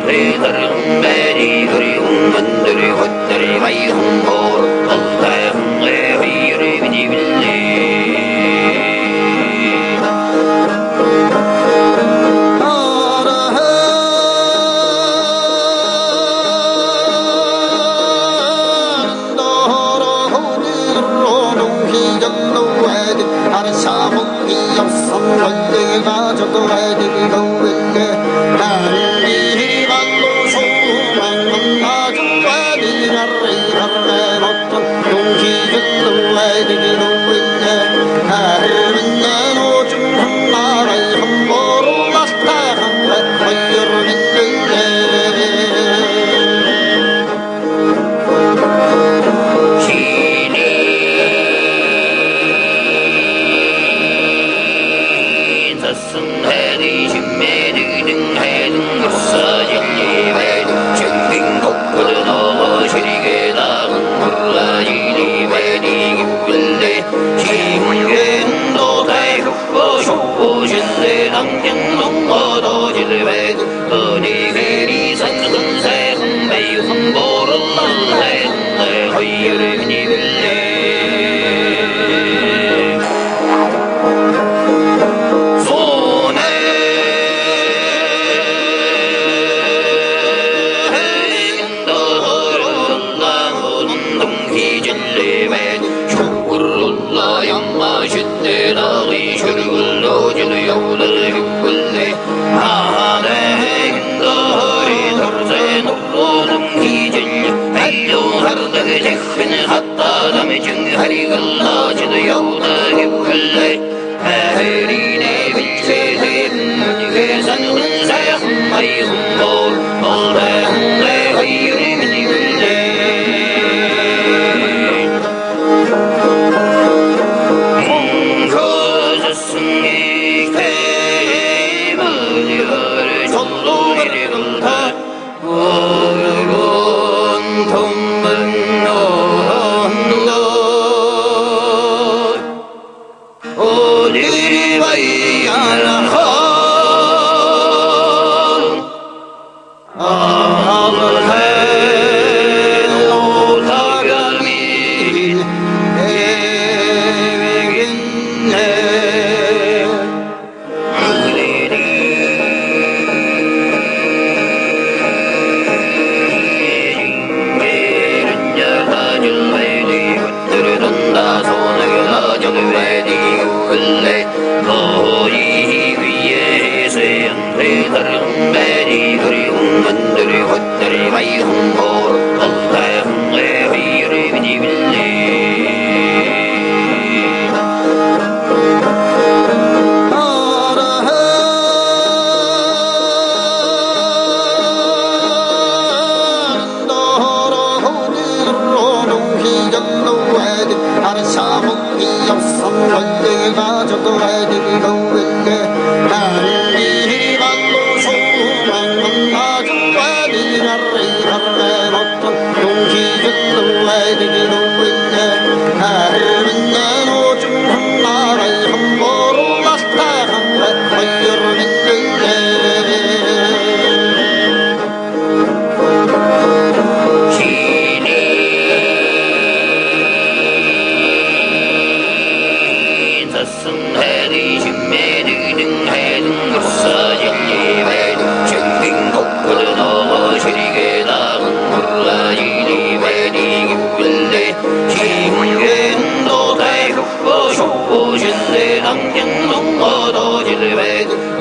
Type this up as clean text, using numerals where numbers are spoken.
대다른 매리 그리운 건들이 헛다리 와이 홍보로 어다이 홍에 회의를 비니빌리 내가 저도 애들이 거울게 달리 발로 소망만 가져와 니가리 가래 어떤 용기들도 애들이 거울게 다른 내 노중 한나라의 한보로 나타난 화이를 믿는데 해리 신매리 등해등 역사진리 매등 정빙 독거든 어시리게 나은 물라지리 매리 기쁠래 신경도 대국보 쇼신래 남경동 어도질 매등 어니게리 산근세 흥매이 흥보를 난래 허이를 비니빌래 양마신대라의 슈르글 노지의 여우를 기쁠래 하네 인거리 돌세 놀로는 기질려 알료하르다게 제큰 핫다담에 증하리글 노지의 여우를 기쁠래 해리네 빌체된 계산은 사양마이 흥볼 올해 흥래 허이유리 미니글래 다른 매리 그리운 건들이 헛다리 와이 홍보로 어다이 홍에 회의를 비니빌리 내가 저도 애들이 거울게 달리 발로 소망만 가져와 니가리 가래 어떤 용기들도 애들이 거울게 다른 내 노중 한나라의 한보로 나타난 화이를 믿는데 해리 신매리 등해등 역사진리 매등 정빙 독거든 어시리게 나은 물라지리 매리 기쁠래 신경도 대국보 쇼신래 남경동 어도질 매등